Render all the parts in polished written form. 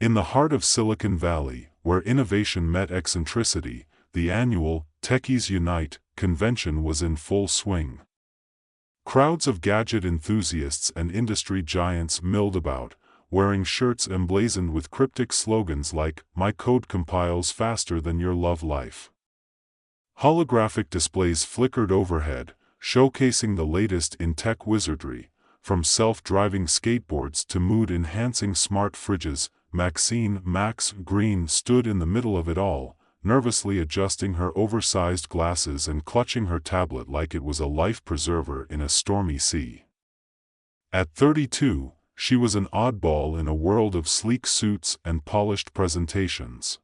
In the heart of Silicon Valley, where innovation met eccentricity, the annual Techies Unite convention was in full swing. Crowds of gadget enthusiasts and industry giants milled about, wearing shirts emblazoned with cryptic slogans like, "My code compiles faster than your love life." Holographic displays flickered overhead, showcasing the latest in tech wizardry, from self-driving skateboards to mood-enhancing smart fridges. Maxine Max Green stood in the middle of it all, nervously adjusting her oversized glasses and clutching her tablet like it was a life preserver in a stormy sea. At 32, she was an oddball in a world of sleek suits and polished presentations.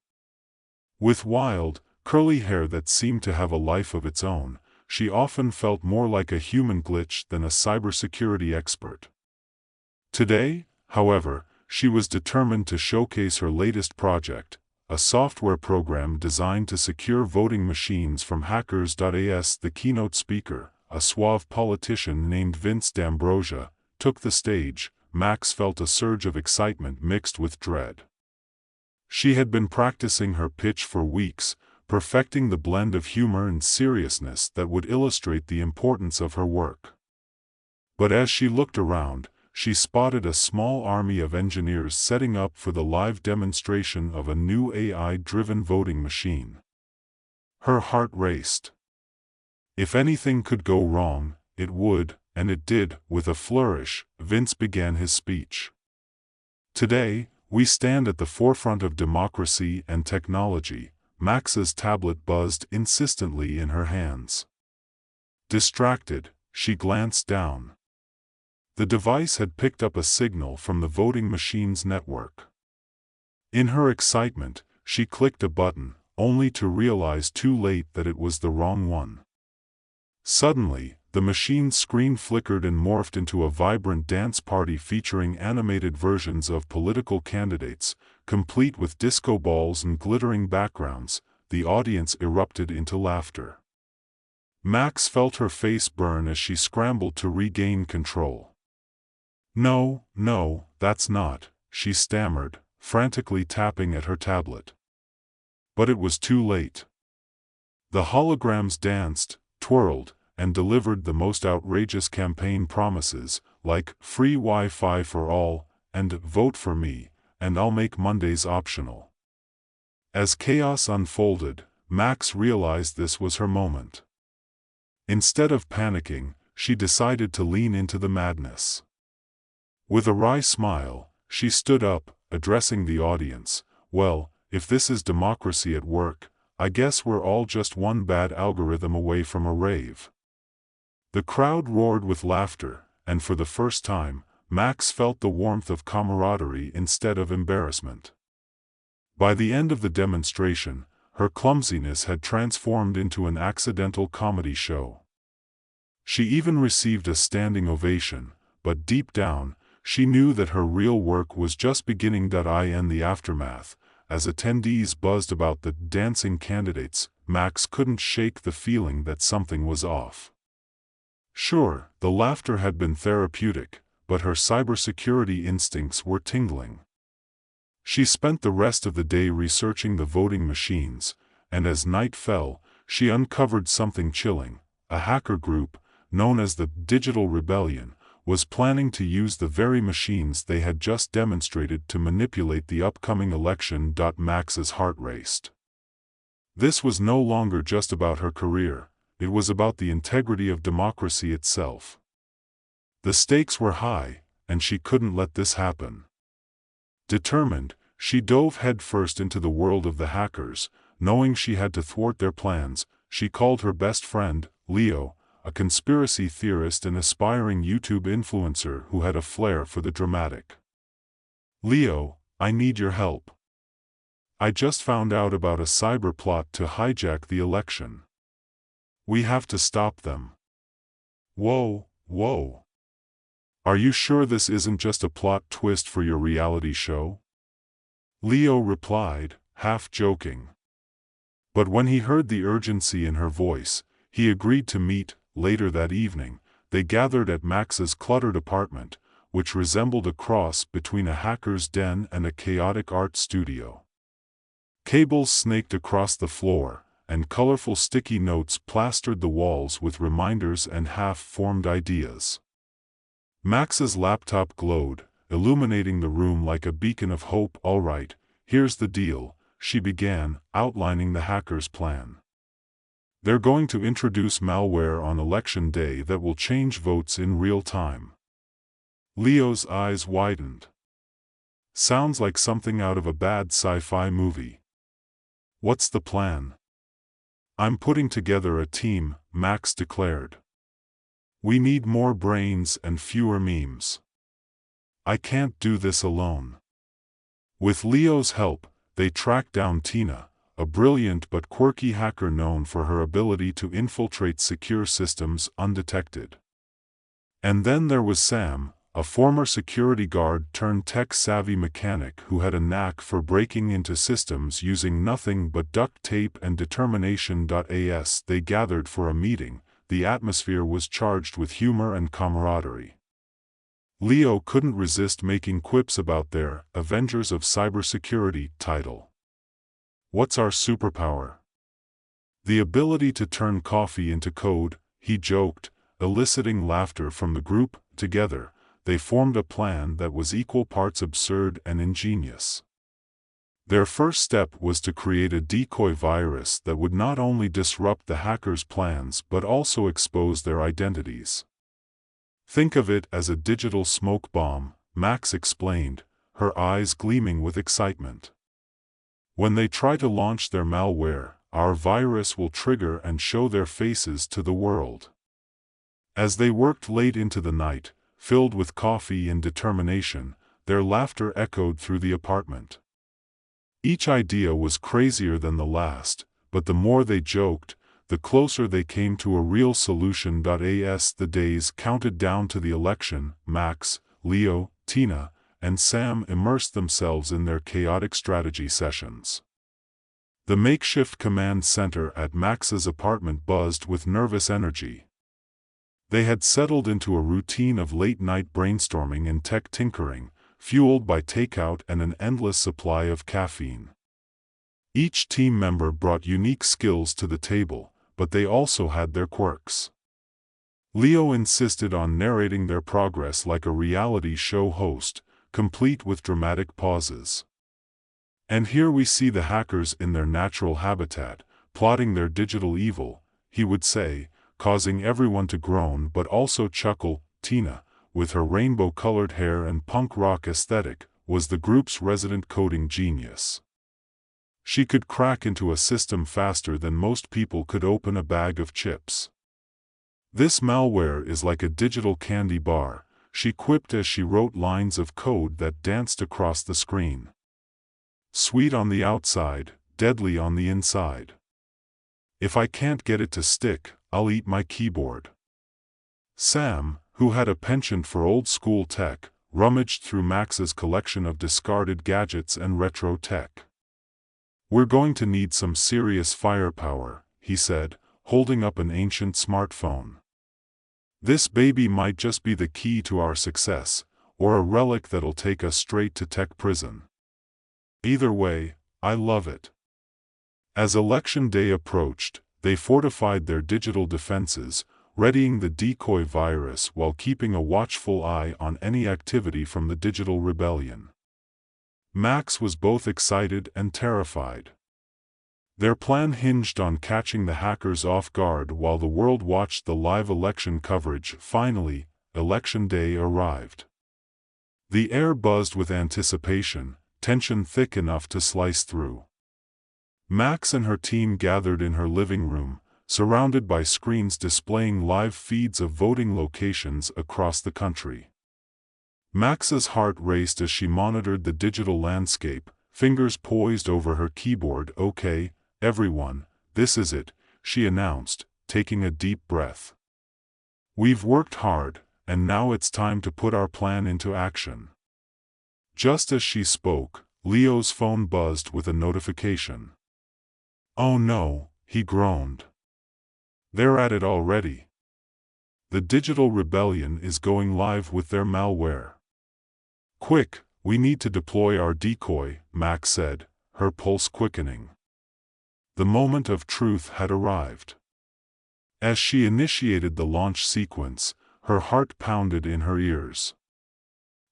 With wild, curly hair that seemed to have a life of its own, she often felt more like a human glitch than a cybersecurity expert. Today, however, she was determined to showcase her latest project, a software program designed to secure voting machines from hackers. The keynote speaker, a suave politician named Vince D'Ambrosia, took the stage. Max felt a surge of excitement mixed with dread. She had been practicing her pitch for weeks, perfecting the blend of humor and seriousness that would illustrate the importance of her work. But as she looked around, she spotted a small army of engineers setting up for the live demonstration of a new AI-driven voting machine. Her heart raced. If anything could go wrong, it would, and it did. With a flourish, Vince began his speech. "Today, we stand at the forefront of democracy and technology." Max's tablet buzzed insistently in her hands. Distracted, she glanced down. The device had picked up a signal from the voting machine's network. In her excitement, she clicked a button, only to realize too late that it was the wrong one. Suddenly, the machine's screen flickered and morphed into a vibrant dance party featuring animated versions of political candidates, complete with disco balls and glittering backgrounds. The audience erupted into laughter. Max felt her face burn as she scrambled to regain control. No, that's not," she stammered, frantically tapping at her tablet. But it was too late. The holograms danced, twirled, and delivered the most outrageous campaign promises, like free Wi-Fi for all, and vote for me, and I'll make Mondays optional. As chaos unfolded, Max realized this was her moment. Instead of panicking, she decided to lean into the madness. With a wry smile, she stood up, addressing the audience. "Well, if this is democracy at work, I guess we're all just one bad algorithm away from a rave." The crowd roared with laughter, and for the first time, Max felt the warmth of camaraderie instead of embarrassment. By the end of the demonstration, her clumsiness had transformed into an accidental comedy show. She even received a standing ovation, but deep down, she knew that her real work was just beginning. In the aftermath, as attendees buzzed about the dancing candidates, Max couldn't shake the feeling that something was off. Sure, the laughter had been therapeutic, but her cybersecurity instincts were tingling. She spent the rest of the day researching the voting machines, and as night fell, she uncovered something chilling. A hacker group, known as the Digital Rebellion, was planning to use the very machines they had just demonstrated to manipulate the upcoming election. Max's heart raced. This was no longer just about her career, it was about the integrity of democracy itself. The stakes were high, and she couldn't let this happen. Determined, she dove headfirst into the world of the hackers, knowing she had to thwart their plans. She called her best friend, Leo, a conspiracy theorist and aspiring YouTube influencer who had a flair for the dramatic. "Leo, I need your help. I just found out about a cyber plot to hijack the election. We have to stop them." Whoa. "Are you sure this isn't just a plot twist for your reality show?" Leo replied, half joking. But when he heard the urgency in her voice, he agreed to meet. Later that evening, they gathered at Max's cluttered apartment, which resembled a cross between a hacker's den and a chaotic art studio. Cables snaked across the floor, and colorful sticky notes plastered the walls with reminders and half-formed ideas. Max's laptop glowed, illuminating the room like a beacon of hope. "All right, here's the deal," she began, outlining the hacker's plan. "They're going to introduce malware on election day that will change votes in real time." Leo's eyes widened. "Sounds like something out of a bad sci-fi movie." "What's the plan?" "I'm putting together a team," Max declared. "We need more brains and fewer memes. I can't do this alone." With Leo's help, they tracked down Tina, a brilliant but quirky hacker known for her ability to infiltrate secure systems undetected. And then there was Sam, a former security guard turned tech-savvy mechanic who had a knack for breaking into systems using nothing but duct tape and determination. As they gathered for a meeting, the atmosphere was charged with humor and camaraderie. Leo couldn't resist making quips about their Avengers of Cybersecurity title. "What's our superpower?" "The ability to turn coffee into code," he joked, eliciting laughter from the group. Together, they formed a plan that was equal parts absurd and ingenious. Their first step was to create a decoy virus that would not only disrupt the hackers' plans but also expose their identities. "Think of it as a digital smoke bomb," Max explained, her eyes gleaming with excitement. "When they try to launch their malware, our virus will trigger and show their faces to the world." As they worked late into the night, filled with coffee and determination, their laughter echoed through the apartment. Each idea was crazier than the last, but the more they joked, the closer they came to a real solution. As the days counted down to the election, Max, Leo, Tina, and Sam immersed themselves in their chaotic strategy sessions. The makeshift command center at Max's apartment buzzed with nervous energy. They had settled into a routine of late-night brainstorming and tech tinkering, fueled by takeout and an endless supply of caffeine. Each team member brought unique skills to the table, but they also had their quirks. Leo insisted on narrating their progress like a reality show host, complete with dramatic pauses. "And here we see the hackers in their natural habitat, plotting their digital evil," he would say, causing everyone to groan but also chuckle. Tina, with her rainbow-colored hair and punk rock aesthetic, was the group's resident coding genius. She could crack into a system faster than most people could open a bag of chips. "This malware is like a digital candy bar," she quipped as she wrote lines of code that danced across the screen. "Sweet on the outside, deadly on the inside. If I can't get it to stick, I'll eat my keyboard." Sam, who had a penchant for old-school tech, rummaged through Max's collection of discarded gadgets and retro tech. "We're going to need some serious firepower," he said, holding up an ancient smartphone. "This baby might just be the key to our success, or a relic that'll take us straight to tech prison. Either way, I love it." As election day approached, they fortified their digital defenses, readying the decoy virus while keeping a watchful eye on any activity from the digital rebellion. Max was both excited and terrified. Their plan hinged on catching the hackers off guard while the world watched the live election coverage. Finally, election day arrived. The air buzzed with anticipation, tension thick enough to slice through. Max and her team gathered in her living room, surrounded by screens displaying live feeds of voting locations across the country. Max's heart raced as she monitored the digital landscape, fingers poised over her keyboard. "Okay, everyone, this is it," she announced, taking a deep breath. "We've worked hard, and now it's time to put our plan into action." Just as she spoke, Leo's phone buzzed with a notification. "Oh no," he groaned. "They're at it already. The digital rebellion is going live with their malware." "Quick, we need to deploy our decoy," Max said, her pulse quickening. The moment of truth had arrived. As she initiated the launch sequence, her heart pounded in her ears.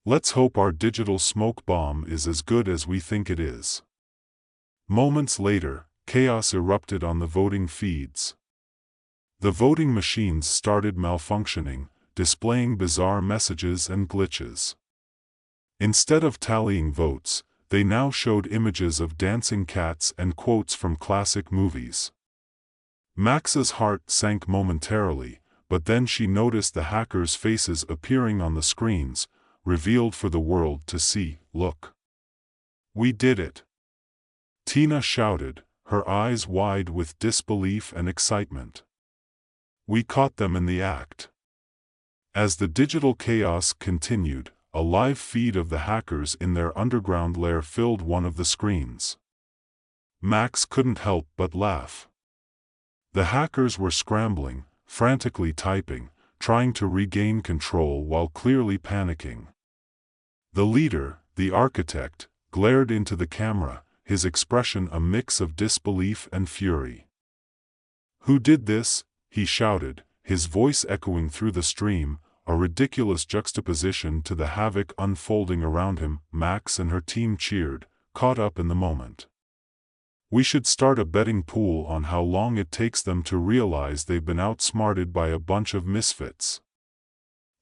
"Let's hope our digital smoke bomb is as good as we think it is." Moments later, chaos erupted on the voting feeds. The voting machines started malfunctioning, displaying bizarre messages and glitches. Instead of tallying votes, they now showed images of dancing cats and quotes from classic movies. Max's heart sank momentarily, but then she noticed the hackers' faces appearing on the screens, revealed for the world to see. "Look. We did it!" Tina shouted, her eyes wide with disbelief and excitement. "We caught them in the act." As the digital chaos continued, a live feed of the hackers in their underground lair filled one of the screens. Max couldn't help but laugh. The hackers were scrambling, frantically typing, trying to regain control while clearly panicking. The leader, the architect, glared into the camera, his expression a mix of disbelief and fury. "Who did this?" he shouted, his voice echoing through the stream, a ridiculous juxtaposition to the havoc unfolding around him. Max and her team cheered, caught up in the moment. "We should start a betting pool on how long it takes them to realize they've been outsmarted by a bunch of misfits."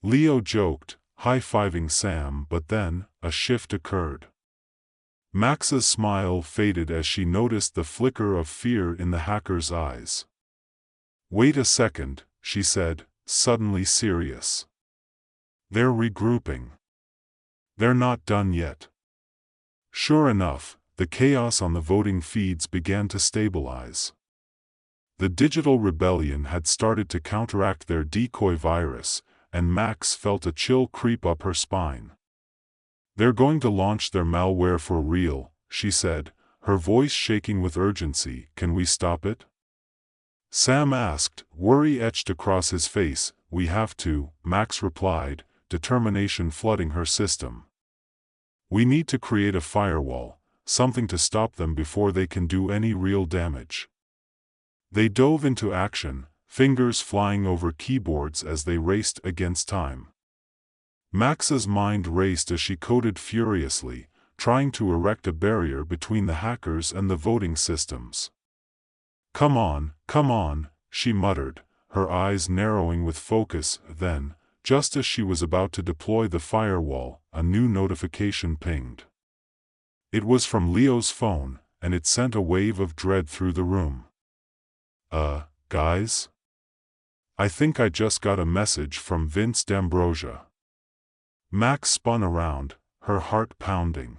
Leo joked, high-fiving Sam, but then, a shift occurred. Max's smile faded as she noticed the flicker of fear in the hacker's eyes. "Wait a second," she said, suddenly serious. "They're regrouping. They're not done yet." Sure enough, the chaos on the voting feeds began to stabilize. The digital rebellion had started to counteract their decoy virus, and Max felt a chill creep up her spine. "They're going to launch their malware for real," she said, her voice shaking with urgency. "Can we stop it?" Sam asked, worry etched across his face. "We have to," Max replied, determination flooding her system. "We need to create a firewall, something to stop them before they can do any real damage." They dove into action, fingers flying over keyboards as they raced against time. Max's mind raced as she coded furiously, trying to erect a barrier between the hackers and the voting systems. Come on," she muttered, her eyes narrowing with focus. Then, just as she was about to deploy the firewall, a new notification pinged. It was from Leo's phone, and it sent a wave of dread through the room. Guys? I think I just got a message from Vince D'Ambrosia." Max spun around, her heart pounding.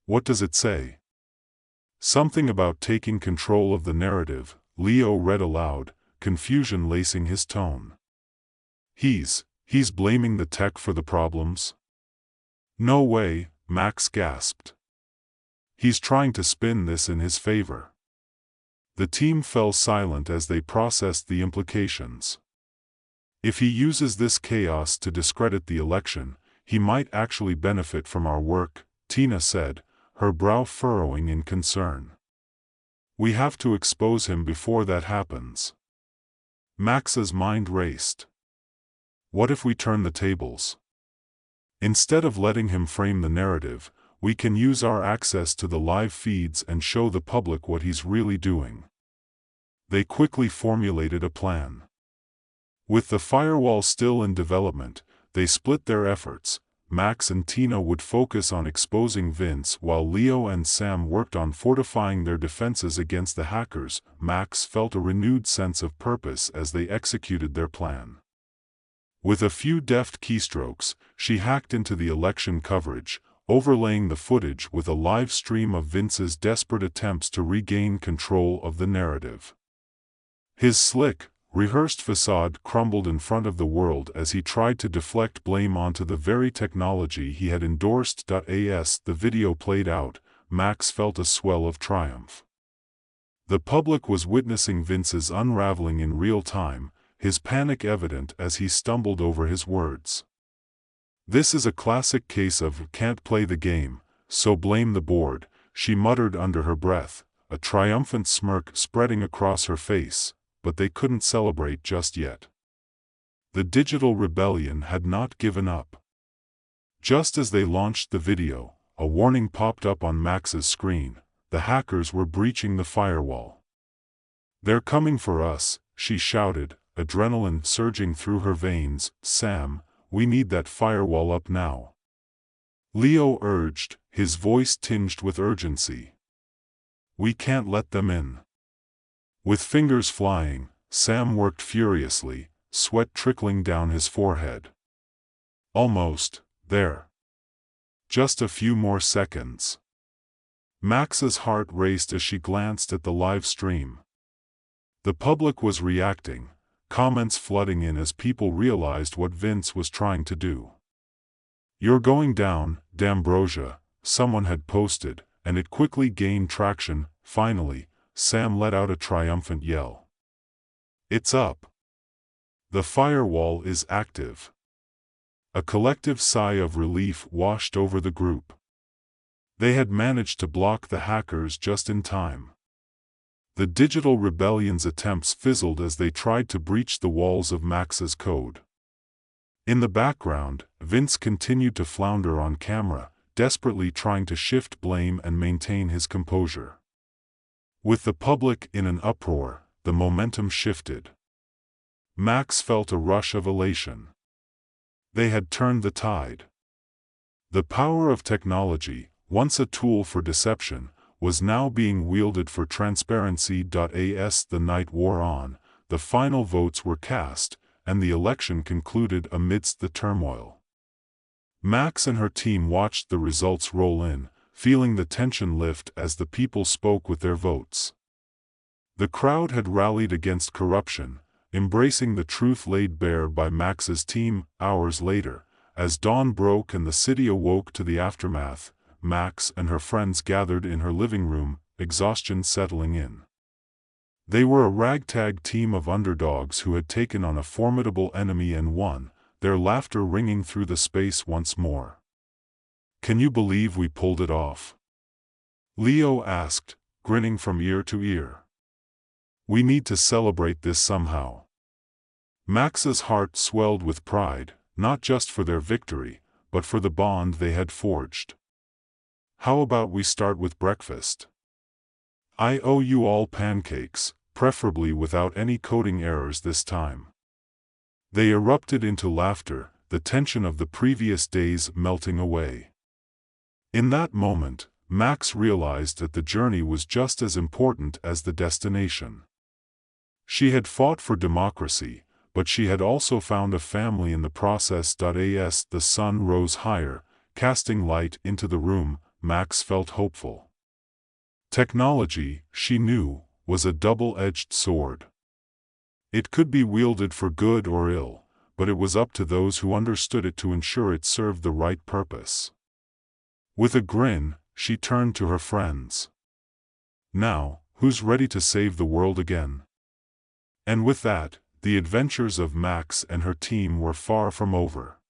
"What does it say?" "Something about taking control of the narrative," Leo read aloud, confusion lacing his tone. He's blaming the tech for the problems?" "No way," Max gasped. "He's trying to spin this in his favor." The team fell silent as they processed the implications. "If he uses this chaos to discredit the election, he might actually benefit from our work," Tina said, her brow furrowing in concern. "We have to expose him before that happens." Max's mind raced. What if we turn the tables? Instead of letting him frame the narrative, we can use our access to the live feeds and show the public what he's really doing. They quickly formulated a plan. With the firewall still in development, they split their efforts. Max and Tina would focus on exposing Vince while Leo and Sam worked on fortifying their defenses against the hackers. Max felt a renewed sense of purpose as they executed their plan. With a few deft keystrokes, she hacked into the election coverage, overlaying the footage with a live stream of Vince's desperate attempts to regain control of the narrative. His slick, rehearsed facade crumbled in front of the world as he tried to deflect blame onto the very technology he had endorsed. As the video played out, Max felt a swell of triumph. The public was witnessing Vince's unraveling in real time, his panic evident as he stumbled over his words. This is a classic case of can't play the game, so blame the board, she muttered under her breath, a triumphant smirk spreading across her face, but they couldn't celebrate just yet. The digital rebellion had not given up. Just as they launched the video, a warning popped up on Max's screen: the hackers were breaching the firewall. "They're coming for us," she shouted, adrenaline surging through her veins. "Sam, we need that firewall up now," Leo urged, his voice tinged with urgency. "We can't let them in." With fingers flying, Sam worked furiously, sweat trickling down his forehead. Almost there. Just a few more seconds. Max's heart raced as she glanced at the live stream. The public was reacting, comments flooding in as people realized what Vince was trying to do. "You're going down, D'Ambrosia," someone had posted, and it quickly gained traction. Finally, Sam let out a triumphant yell. "It's up. The firewall is active." A collective sigh of relief washed over the group. They had managed to block the hackers just in time. The digital rebellion's attempts fizzled as they tried to breach the walls of Max's code. In the background, Vince continued to flounder on camera, desperately trying to shift blame and maintain his composure. With the public in an uproar, the momentum shifted. Max felt a rush of elation. They had turned the tide. The power of technology, once a tool for deception, was now being wielded for transparency. As the night wore on, the final votes were cast, and the election concluded amidst the turmoil. Max and her team watched the results roll in, feeling the tension lift as the people spoke with their votes. The crowd had rallied against corruption, embracing the truth laid bare by Max's team. Hours later, as dawn broke and the city awoke to the aftermath, Max and her friends gathered in her living room, exhaustion settling in. They were a ragtag team of underdogs who had taken on a formidable enemy and won, their laughter ringing through the space once more. "Can you believe we pulled it off?" Leo asked, grinning from ear to ear. "We need to celebrate this somehow." Max's heart swelled with pride, not just for their victory, but for the bond they had forged. "How about we start with breakfast? I owe you all pancakes, preferably without any coding errors this time." They erupted into laughter, the tension of the previous days melting away. In that moment, Max realized that the journey was just as important as the destination. She had fought for democracy, but she had also found a family in the process. As the sun rose higher, casting light into the room, Max felt hopeful. Technology, she knew, was a double-edged sword. It could be wielded for good or ill, but it was up to those who understood it to ensure it served the right purpose. With a grin, she turned to her friends. "Now, who's ready to save the world again?" And with that, the adventures of Max and her team were far from over.